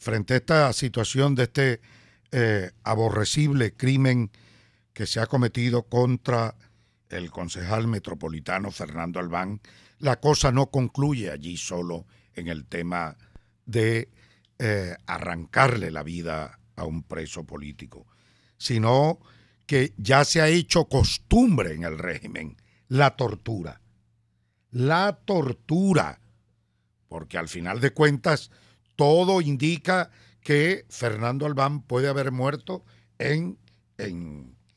frente a esta situación de este aborrecible crimen que se ha cometido contra el concejal metropolitano Fernando Albán, la cosa no concluye allí solo en el tema de arrancarle la vida a un preso político, sino que ya se ha hecho costumbre en el régimen la tortura. La tortura, porque al final de cuentas todo indica que Fernando Albán puede haber muerto en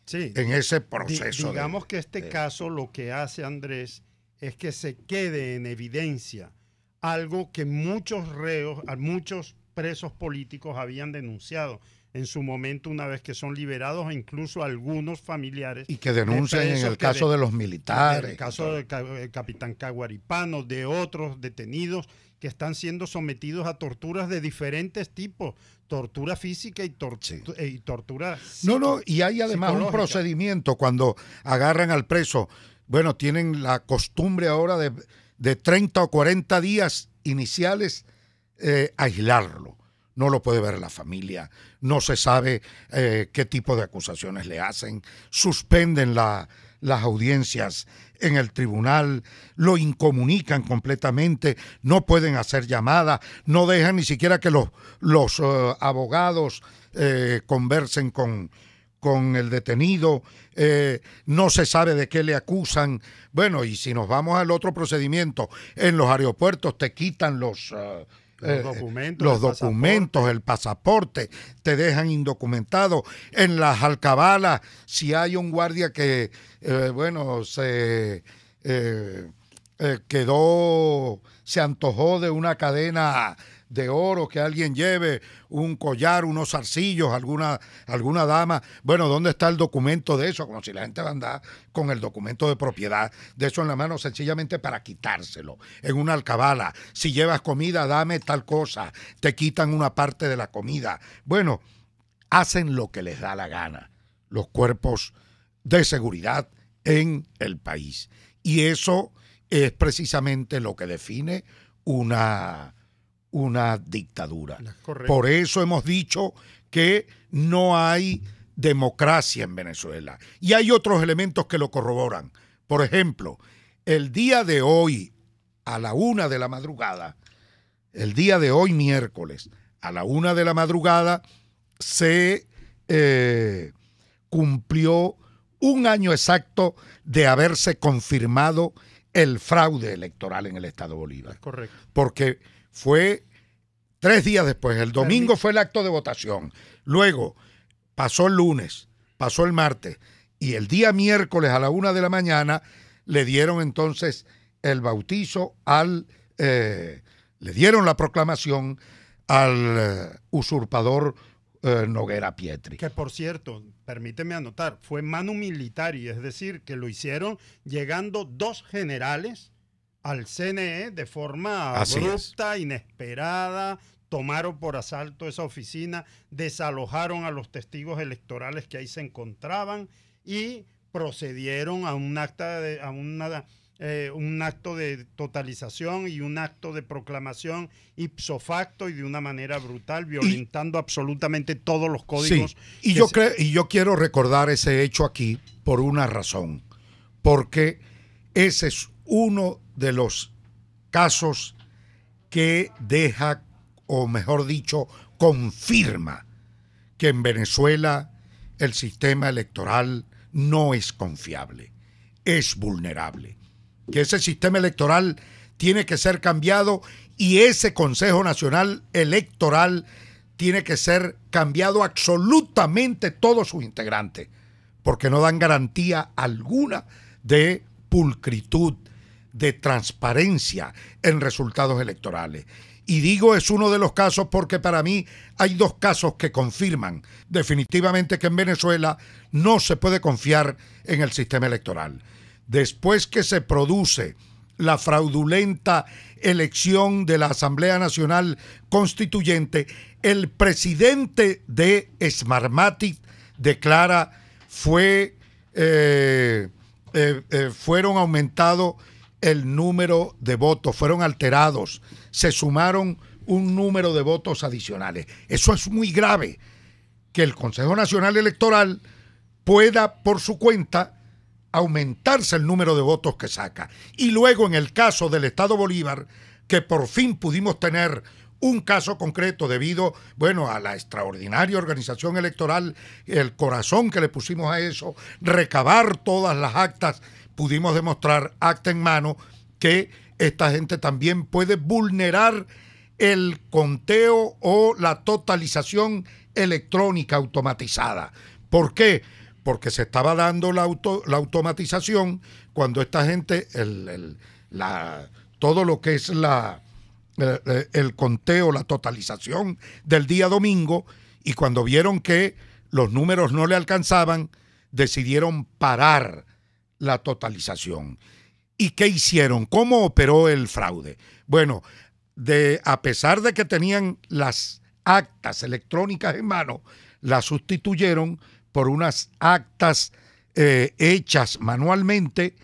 ese proceso. Digamos que este caso lo que hace, Andrés, es que se quede en evidencia algo que muchos reos, muchos presos políticos habían denunciado en su momento una vez que son liberados, e incluso algunos familiares. Y que denuncian en el caso de los militares. En el caso del capitán Caguaripano, de otros detenidos que están siendo sometidos a torturas de diferentes tipos, tortura física y tortura y hay además un procedimiento cuando agarran al preso. Bueno, tienen la costumbre ahora de 30 o 40 días iniciales aislarlo. No lo puede ver la familia, no se sabe qué tipo de acusaciones le hacen, suspenden las audiencias en el tribunal, lo incomunican completamente, no pueden hacer llamadas, no dejan ni siquiera que los abogados conversen con el detenido, no se sabe de qué le acusan. Bueno, y si nos vamos al otro procedimiento, en los aeropuertos te quitan los documentos, el pasaporte, te dejan indocumentado. En las alcabalas, si hay un guardia que, se antojó de una cadena de oro que alguien lleve, un collar, unos zarcillos, alguna dama. Bueno, ¿dónde está el documento de eso? Como si la gente va a andar con el documento de propiedad de eso en la mano sencillamente para quitárselo. En una alcabala, si llevas comida, dame tal cosa, te quitan una parte de la comida. Bueno, hacen lo que les da la gana los cuerpos de seguridad en el país. Y eso es precisamente lo que define una dictadura. Correcto. Por eso hemos dicho que no hay democracia en Venezuela. Y hay otros elementos que lo corroboran. Por ejemplo, el día de hoy, a la 1 de la madrugada, el día de hoy, miércoles, a la 1 de la madrugada, se cumplió un año exacto de haberse confirmado el fraude electoral en el Estado Bolívar. Correcto. Porque fue 3 días después, el domingo fue el acto de votación, luego pasó el lunes, pasó el martes, y el día miércoles a la 1 de la mañana le dieron entonces el bautizo le dieron la proclamación al usurpador Noguera Pietri. Que por cierto, permíteme anotar, fue manu militari, es decir, que lo hicieron llegando 2 generales al CNE de forma abrupta, inesperada, tomaron por asalto esa oficina, desalojaron a los testigos electorales que ahí se encontraban y procedieron a un acto de totalización y un acto de proclamación ipso facto y de una manera brutal, violentando absolutamente todos los códigos. Sí, y yo quiero recordar ese hecho aquí por una razón, porque ese es uno de los casos que deja, o mejor dicho, confirma que en Venezuela el sistema electoral no es confiable, es vulnerable, que ese sistema electoral tiene que ser cambiado y ese Consejo Nacional Electoral tiene que ser cambiado absolutamente todos sus integrantes, porque no dan garantía alguna de pulcritud, de transparencia en resultados electorales. Y digo es uno de los casos porque para mí hay 2 casos que confirman definitivamente que en Venezuela no se puede confiar en el sistema electoral. Después que se produce la fraudulenta elección de la Asamblea Nacional Constituyente, el presidente de Smartmatic declara fueron aumentados el número de votos, fueron alterados, se sumaron un número de votos adicionales. Eso es muy grave, que el Consejo Nacional Electoral pueda por su cuenta aumentarse el número de votos que saca. Y luego en el caso del Estado Bolívar, que por fin pudimos tener un caso concreto debido, bueno, a la extraordinaria organización electoral, el corazón que le pusimos a eso, recabar todas las actas, pudimos demostrar acta en mano que esta gente también puede vulnerar el conteo o la totalización electrónica automatizada. ¿Por qué? Porque se estaba dando la automatización cuando esta gente, todo lo que es el conteo, la totalización del día domingo, y cuando vieron que los números no le alcanzaban, decidieron parar la totalización. ¿Y qué hicieron? ¿Cómo operó el fraude? Bueno, a pesar de que tenían las actas electrónicas en mano, las sustituyeron por unas actas hechas manualmente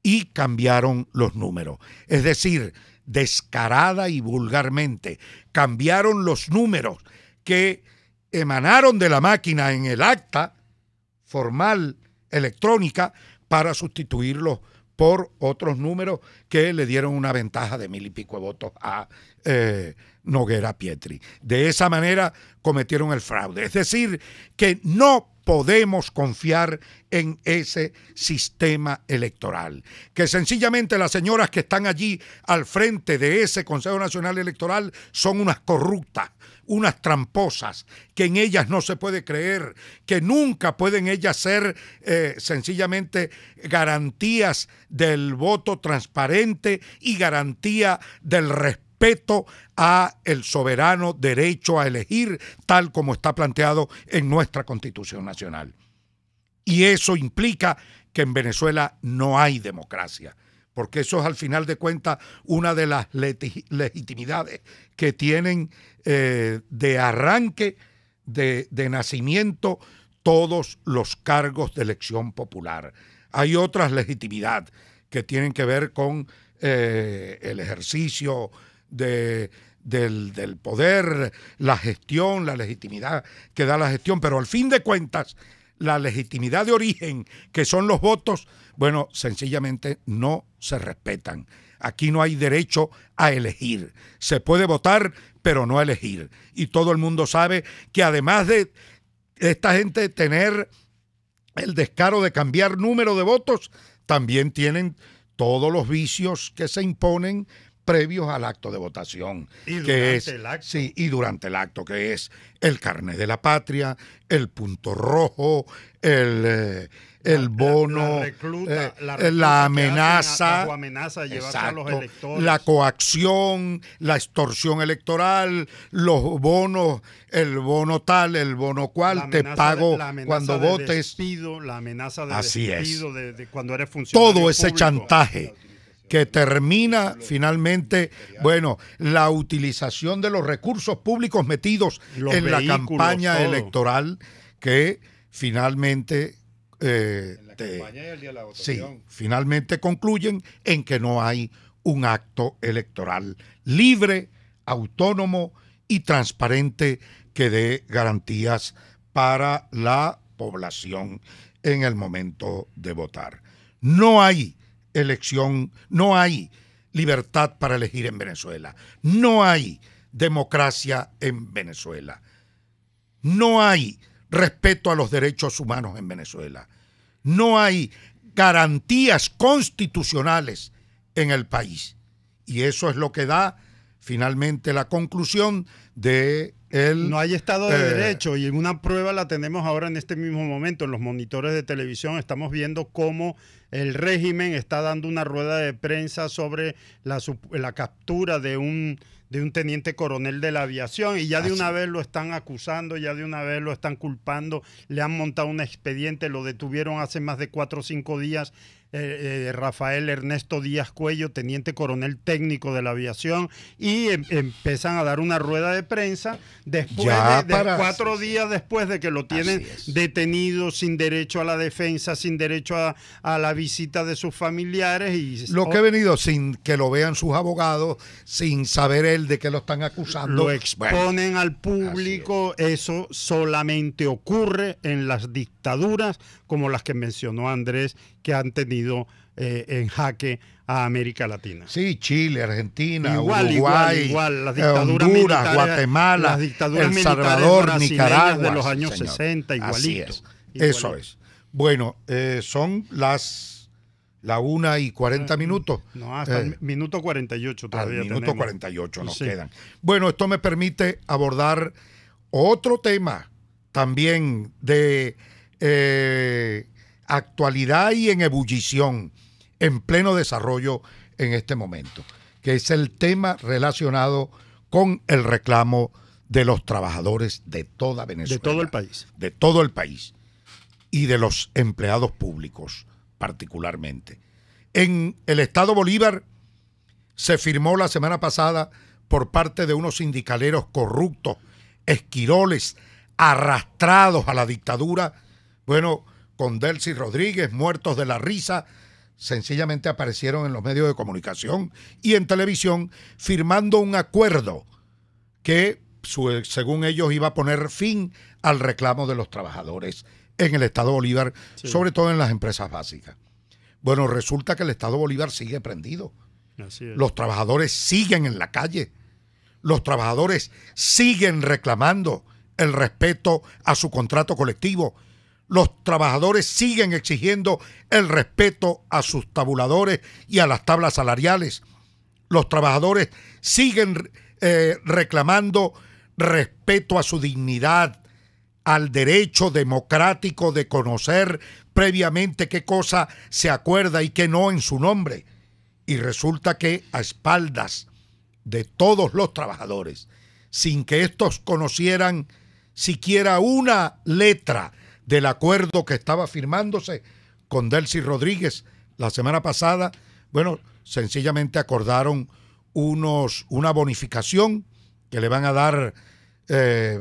y cambiaron los números. Es decir, descarada y vulgarmente, cambiaron los números que emanaron de la máquina en el acta formal electrónica para sustituirlos por otros números que le dieron una ventaja de 1000 y pico de votos a Noguera Pietri. De esa manera cometieron el fraude. Es decir, que no podemos confiar en ese sistema electoral. Que sencillamente las señoras que están allí al frente de ese Consejo Nacional Electoral son unas corruptas, unas tramposas, que en ellas no se puede creer, que nunca pueden ellas ser sencillamente garantías del voto transparente y garantía del respeto a el soberano derecho a elegir, tal como está planteado en nuestra Constitución Nacional. Y eso implica que en Venezuela no hay democracia, porque eso es al final de cuentas una de las legitimidades que tienen de arranque, de nacimiento, todos los cargos de elección popular. Hay otras legitimidades que tienen que ver con el ejercicio del poder, la gestión, la legitimidad que da la gestión, pero al fin de cuentas, la legitimidad de origen, que son los votos, bueno, sencillamente no se respetan. Aquí no hay derecho a elegir. Se puede votar, pero no elegir. Y todo el mundo sabe que además de esta gente tener el descaro de cambiar número de votos, también tienen todos los vicios que se imponen previos al acto de votación. Y durante el acto. Sí, y durante el acto, que es el carnet de la patria, el punto rojo, el bono, la amenaza, bajo amenaza de llevarse a los electores, la coacción, la extorsión electoral, los bonos, el bono tal, el bono cual, te pago cuando votes. La amenaza de Así despido de cuando eres funcionario todo ese público. chantaje que termina finalmente, bueno, la utilización de los recursos públicos metidos en la campaña electoral, que finalmente finalmente concluyen en que no hay un acto electoral libre, autónomo y transparente que dé garantías para la población en el momento de votar. No hay elección, no hay libertad para elegir en Venezuela, no hay democracia en Venezuela, no hay respeto a los derechos humanos en Venezuela, no hay garantías constitucionales en el país. Y eso es lo que da finalmente la conclusión de no hay Estado de Derecho, y una prueba la tenemos ahora en este mismo momento. En los monitores de televisión estamos viendo cómo el régimen está dando una rueda de prensa sobre la captura de un teniente coronel de la aviación, y ya de una vez lo están acusando, ya de una vez lo están culpando, le han montado un expediente, lo detuvieron hace más de 4 o 5 días. Rafael Ernesto Díaz Cuello, teniente coronel técnico de la aviación, y empiezan a dar una rueda de prensa después de 4 días después de que lo tienen detenido, sin derecho a la defensa, sin derecho a la visita de sus familiares. Y lo que he venido sin que lo vean sus abogados, sin saber él de qué lo están acusando. Lo exponen al público. Eso solamente ocurre en las dictaduras como las que mencionó Andrés, que han tenido en jaque a América Latina. Sí, Chile, Argentina, Uruguay, igual. Las dictaduras Honduras, Guatemala, El Salvador, Nicaragua. De los años 60, igualito. Eso es. Bueno, son la 1:40 minutos. No, hasta el minuto 48 todavía tenemos. Minuto 48 nos quedan. Bueno, esto me permite abordar otro tema también de actualidad y en ebullición, en pleno desarrollo en este momento, que es el tema relacionado con el reclamo de los trabajadores de toda Venezuela. De todo el país. De todo el país. Y de los empleados públicos, particularmente. En el Estado Bolívar se firmó la semana pasada por parte de unos sindicaleros corruptos, esquiroles, arrastrados a la dictadura, bueno, con Delcy Rodríguez, muertos de la risa, sencillamente aparecieron en los medios de comunicación y en televisión firmando un acuerdo que, según ellos, iba a poner fin al reclamo de los trabajadores en el Estado Bolívar, sobre todo en las empresas básicas. Bueno, resulta que el Estado Bolívar sigue prendido. Así es. Los trabajadores siguen en la calle. Los trabajadores siguen reclamando el respeto a su contrato colectivo. Los trabajadores siguen exigiendo el respeto a sus tabuladores y a las tablas salariales. Los trabajadores siguen reclamando respeto a su dignidad, al derecho democrático de conocer previamente qué cosa se acuerda y qué no en su nombre. Y resulta que a espaldas de todos los trabajadores, sin que estos conocieran siquiera una letra del acuerdo que estaba firmándose con Delcy Rodríguez la semana pasada, bueno, sencillamente acordaron una bonificación que le van a dar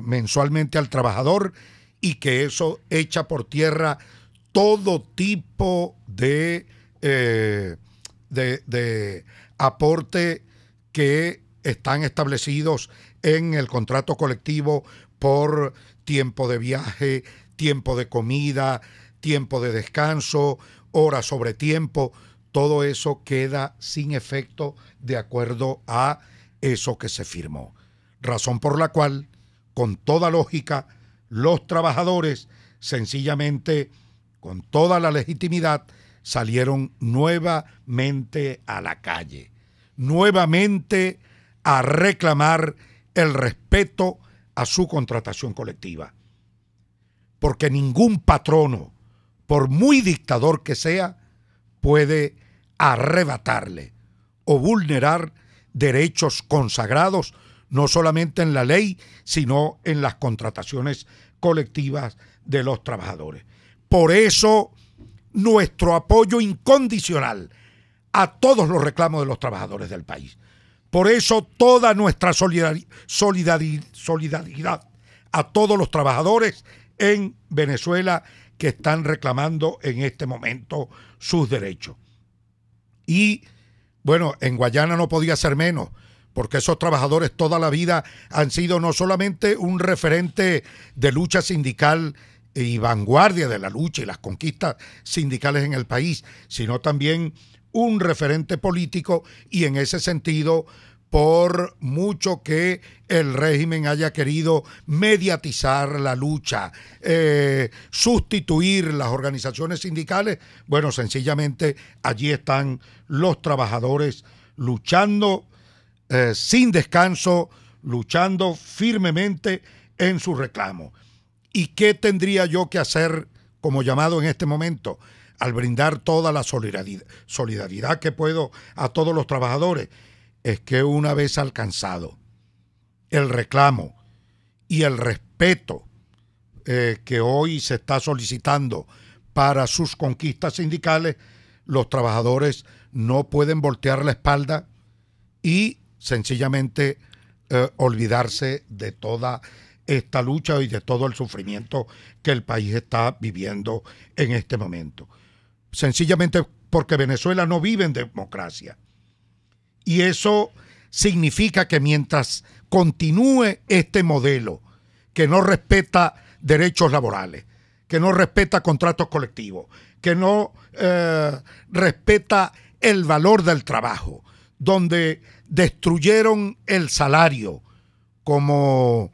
mensualmente al trabajador, y que eso echa por tierra todo tipo de aporte que están establecidos en el contrato colectivo por tiempo de viaje, tiempo de comida, tiempo de descanso, horas sobre tiempo. Todo eso queda sin efecto de acuerdo a eso que se firmó. Razón por la cual, con toda lógica, los trabajadores sencillamente, con toda la legitimidad, salieron nuevamente a la calle, nuevamente a reclamar el respeto a su contratación colectiva. Porque ningún patrono, por muy dictador que sea, puede arrebatarle o vulnerar derechos consagrados, no solamente en la ley, sino en las contrataciones colectivas de los trabajadores. Por eso, nuestro apoyo incondicional a todos los reclamos de los trabajadores del país. Por eso, toda nuestra solidaridad a todos los trabajadores en Venezuela que están reclamando en este momento sus derechos. Y, bueno, en Guayana no podía ser menos, porque esos trabajadores toda la vida han sido no solamente un referente de lucha sindical y vanguardia de la lucha y las conquistas sindicales en el país, sino también un referente político, y en ese sentido, por mucho que el régimen haya querido mediatizar la lucha, sustituir las organizaciones sindicales, bueno, sencillamente allí están los trabajadores luchando sin descanso, luchando firmemente en su reclamo. ¿Y qué tendría yo que hacer como llamado en este momento? Al brindar toda la solidaridad que puedo a todos los trabajadores, es que una vez alcanzado el reclamo y el respeto que hoy se está solicitando para sus conquistas sindicales, los trabajadores no pueden voltear la espalda y sencillamente olvidarse de toda esta lucha y de todo el sufrimiento que el país está viviendo en este momento. Sencillamente porque Venezuela no vive en democracia. Y eso significa que mientras continúe este modelo que no respeta derechos laborales, que no respeta contratos colectivos, que no respeta el valor del trabajo, donde destruyeron el salario como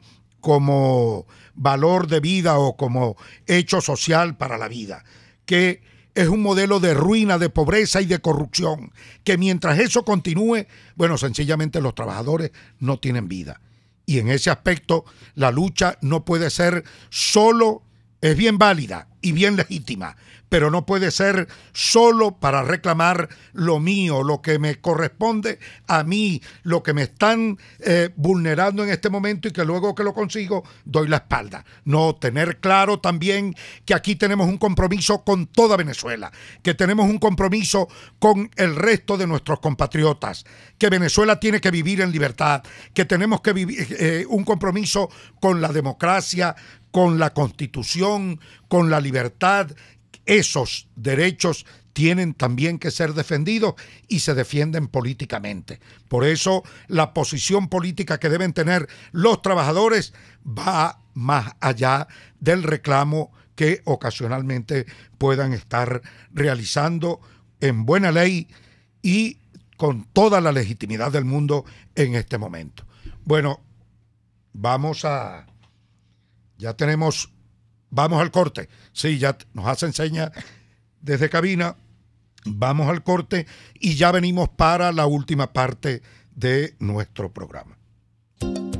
valor de vida o como hecho social para la vida, que es un modelo de ruina, de pobreza y de corrupción, que mientras eso continúe, bueno, sencillamente los trabajadores no tienen vida. Y en ese aspecto la lucha no puede ser solo, es bien válida y bien legítima, pero no puede ser solo para reclamar lo mío, lo que me corresponde a mí, lo que me están vulnerando en este momento y que luego que lo consigo doy la espalda. No, tener claro también que aquí tenemos un compromiso con toda Venezuela, que tenemos un compromiso con el resto de nuestros compatriotas, que Venezuela tiene que vivir en libertad, que tenemos que vivir un compromiso con la democracia, con la Constitución, con la libertad. Esos derechos tienen también que ser defendidos y se defienden políticamente. Por eso la posición política que deben tener los trabajadores va más allá del reclamo que ocasionalmente puedan estar realizando en buena ley y con toda la legitimidad del mundo en este momento. Bueno, vamos al corte. Sí, ya nos hacen señas desde cabina. Vamos al corte y ya venimos para la última parte de nuestro programa.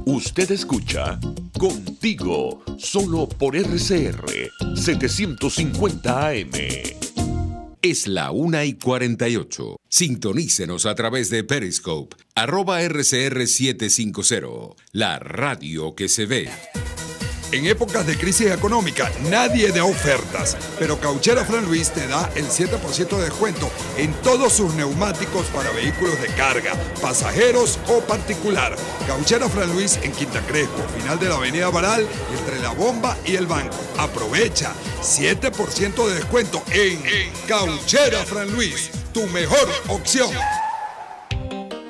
Usted escucha Contigo, solo por RCR 750 AM. Es la 1:48. Sintonícenos a través de Periscope, @RCR750, la radio que se ve. En épocas de crisis económica, nadie da ofertas, pero Cauchera Fran Luis te da el 7% de descuento en todos sus neumáticos para vehículos de carga, pasajeros o particular. Cauchera Fran Luis en Quinta Crespo, final de la avenida Baral, entre la bomba y el banco. Aprovecha, 7% de descuento en Cauchera Fran Luis, tu mejor opción.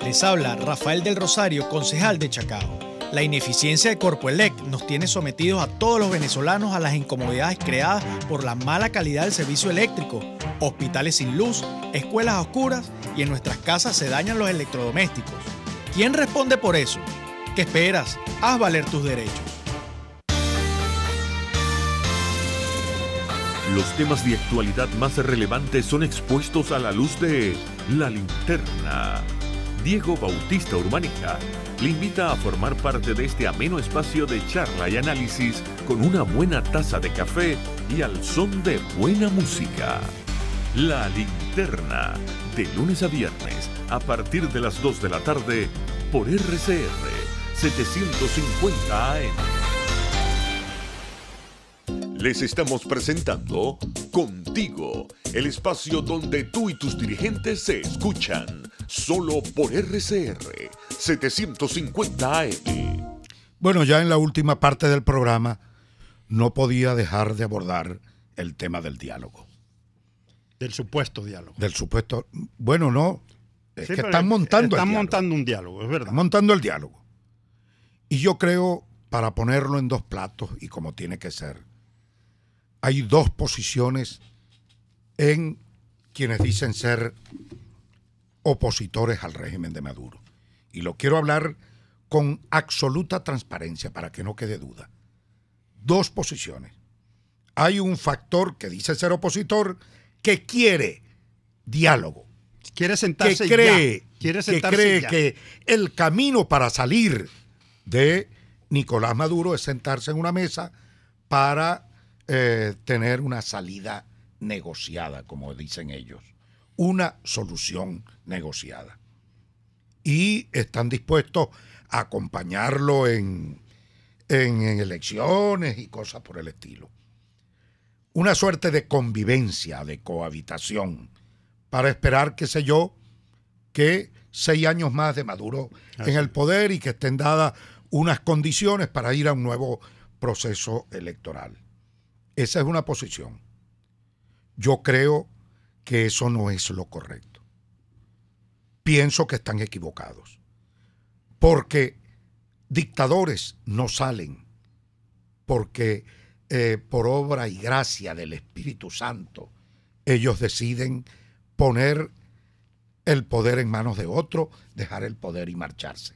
Les habla Rafael del Rosario, concejal de Chacao. La ineficiencia de Corpoelec nos tiene sometidos a todos los venezolanos a las incomodidades creadas por la mala calidad del servicio eléctrico, hospitales sin luz, escuelas a oscuras y en nuestras casas se dañan los electrodomésticos. ¿Quién responde por eso? ¿Qué esperas? Haz valer tus derechos. Los temas de actualidad más relevantes son expuestos a la luz de La Linterna. Diego Bautista Urbaneja le invita a formar parte de este ameno espacio de charla y análisis con una buena taza de café y al son de buena música. La Linterna, de lunes a viernes, a partir de las 2 de la tarde, por RCR 750 AM. Les estamos presentando Contigo, el espacio donde tú y tus dirigentes se escuchan, solo por RCR 750 AM. Bueno, ya en la última parte del programa no podía dejar de abordar el tema del diálogo. Del supuesto diálogo. Del supuesto, bueno, no, es Sí, que están montando están montando un diálogo, es verdad. Están montando el diálogo. Y yo creo, para ponerlo en dos platos y como tiene que ser, hay dos posiciones en quienes dicen ser opositores al régimen de Maduro. Y lo quiero hablar con absoluta transparencia para que no quede duda. Dos posiciones. Hay un factor que dice ser opositor que quiere diálogo. Quiere sentarse que cree, ya. Quiere sentarse que cree ya. que el camino para salir de Nicolás Maduro es sentarse en una mesa para tener una salida negociada, como dicen ellos, una solución negociada. Y están dispuestos a acompañarlo en elecciones y cosas por el estilo. Una suerte de convivencia, de cohabitación, para esperar, qué sé yo, que 6 años más de Maduro en el poder y que estén dadas unas condiciones para ir a un nuevo proceso electoral. Esa es una posición. Yo creo que eso no es lo correcto. Pienso que están equivocados. Porque dictadores no salen porque por obra y gracia del Espíritu Santo ellos deciden poner el poder en manos de otro, dejar el poder y marcharse.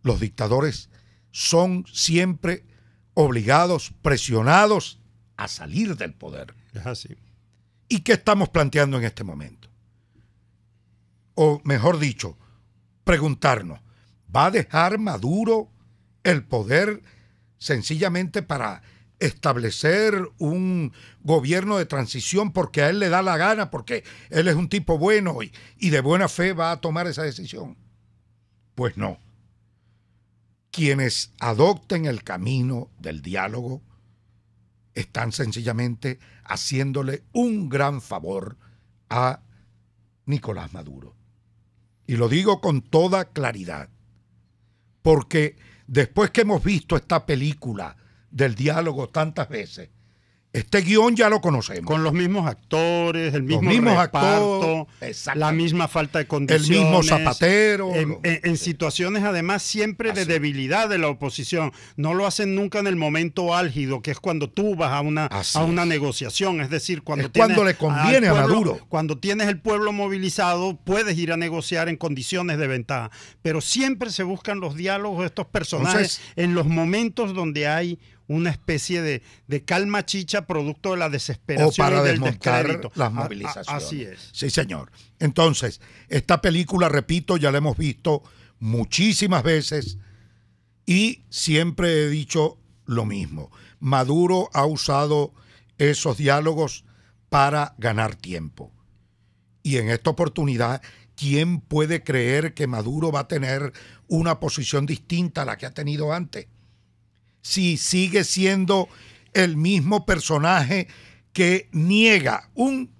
Los dictadores son siempre obligados, presionados a salir del poder. Es así. ¿Y qué estamos planteando en este momento? O mejor dicho, preguntarnos, ¿va a dejar Maduro el poder sencillamente para establecer un gobierno de transición porque a él le da la gana, porque él es un tipo bueno y de buena fe va a tomar esa decisión? Pues no. Quienes adopten el camino del diálogo están sencillamente haciéndole un gran favor a Nicolás Maduro. Y lo digo con toda claridad, porque después que hemos visto esta película del diálogo tantas veces, este guión ya lo conocemos. Con los mismos actores, el mismo reparto, la misma falta de condiciones. El mismo zapatero. En situaciones además siempre de debilidad de la oposición. No lo hacen nunca en el momento álgido, que es cuando tú vas a una negociación. Es decir, cuando le conviene a Maduro. Cuando tienes el pueblo movilizado, puedes ir a negociar en condiciones de ventaja. Pero siempre se buscan los diálogos de estos personajes en los momentos donde hay una especie de calma chicha producto de la desesperación o para y del desmontar descrédito. las movilizaciones. Así es. Sí, señor. Entonces, esta película, repito, ya la hemos visto muchísimas veces y siempre he dicho lo mismo. Maduro ha usado esos diálogos para ganar tiempo. Y en esta oportunidad, ¿quién puede creer que Maduro va a tener una posición distinta a la que ha tenido antes? Si sigue siendo el mismo personaje que niega, un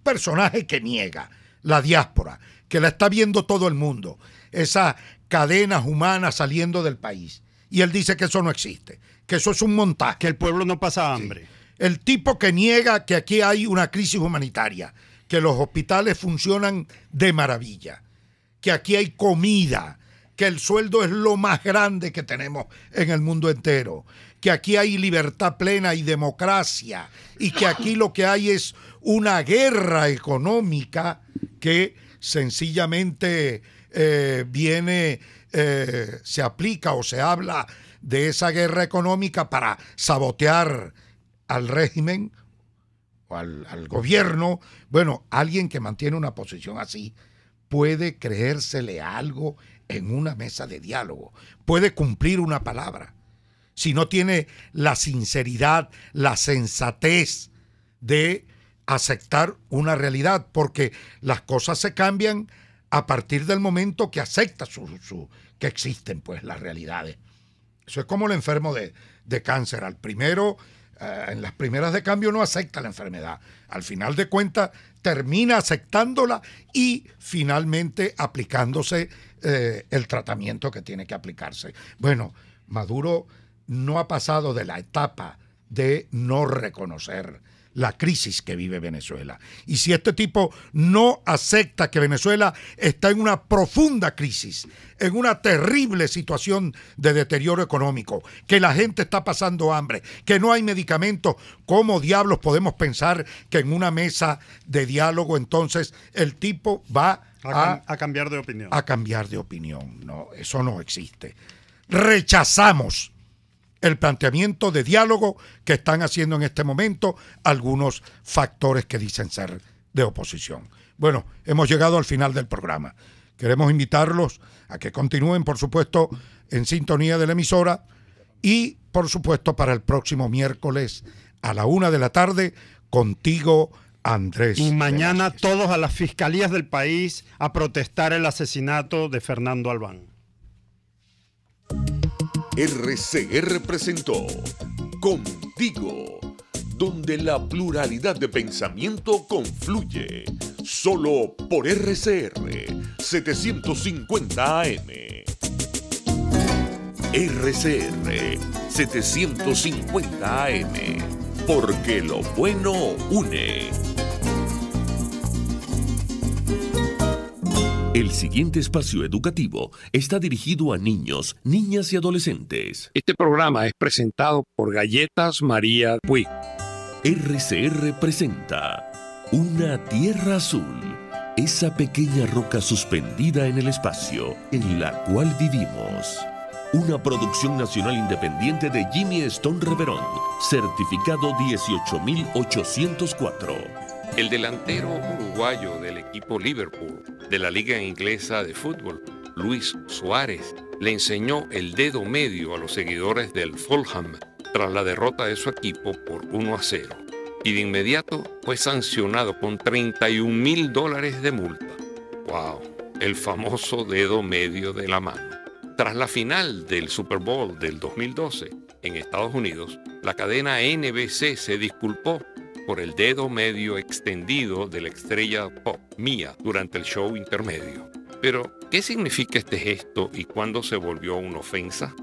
personaje que niega la diáspora, que la está viendo todo el mundo, esas cadenas humanas saliendo del país. Y él dice que eso no existe, que eso es un montaje. Que el pueblo no pasa hambre. Sí. El tipo que niega que aquí hay una crisis humanitaria, que los hospitales funcionan de maravilla, que aquí hay comida, que el sueldo es lo más grande que tenemos en el mundo entero, que aquí hay libertad plena y democracia, y que aquí lo que hay es una guerra económica que sencillamente se aplica o se habla de esa guerra económica para sabotear al régimen o al gobierno. Bueno, alguien que mantiene una posición así puede creérsele algo en una mesa de diálogo, puede cumplir una palabra. Si no tiene la sinceridad, la sensatez de aceptar una realidad, porque las cosas se cambian a partir del momento que acepta que existen pues las realidades. Eso es como el enfermo de cáncer. Al primero, en las primeras de cambio no acepta la enfermedad. Al final de cuentas termina aceptándola y finalmente aplicándose el tratamiento que tiene que aplicarse. Bueno, Maduro no ha pasado de la etapa de no reconocer la crisis que vive Venezuela. Y si este tipo no acepta que Venezuela está en una profunda crisis, en una terrible situación de deterioro económico, que la gente está pasando hambre, que no hay medicamentos, ¿cómo diablos podemos pensar que en una mesa de diálogo entonces el tipo va a cambiar de opinión? A cambiar de opinión. No, eso no existe. Rechazamos el planteamiento de diálogo que están haciendo en este momento algunos factores que dicen ser de oposición. Bueno, hemos llegado al final del programa. Queremos invitarlos a que continúen, por supuesto, en sintonía de la emisora y, por supuesto, para el próximo miércoles a la 1:00 p.m, contigo, Andrés. Y mañana Velázquez. Todos a las fiscalías del país a protestar el asesinato de Fernando Albán. RCR presentó Contigo, donde la pluralidad de pensamiento confluye. Solo por RCR 750 AM. RCR 750 AM, porque lo bueno une. El siguiente espacio educativo está dirigido a niños, niñas y adolescentes. Este programa es presentado por Galletas María Puig. RCR presenta Una Tierra Azul, esa pequeña roca suspendida en el espacio en la cual vivimos. Una producción nacional independiente de Jimmy Stone Reverón, certificado 18804. El delantero uruguayo del equipo Liverpool de la Liga Inglesa de Fútbol, Luis Suárez, le enseñó el dedo medio a los seguidores del Fulham tras la derrota de su equipo por 1-0. Y de inmediato fue sancionado con $31,000 de multa. ¡Wow! El famoso dedo medio de la mano. Tras la final del Super Bowl del 2012 en Estados Unidos, la cadena NBC se disculpó por el dedo medio extendido de la estrella pop Mia durante el show intermedio. Pero, ¿qué significa este gesto y cuándo se volvió una ofensa?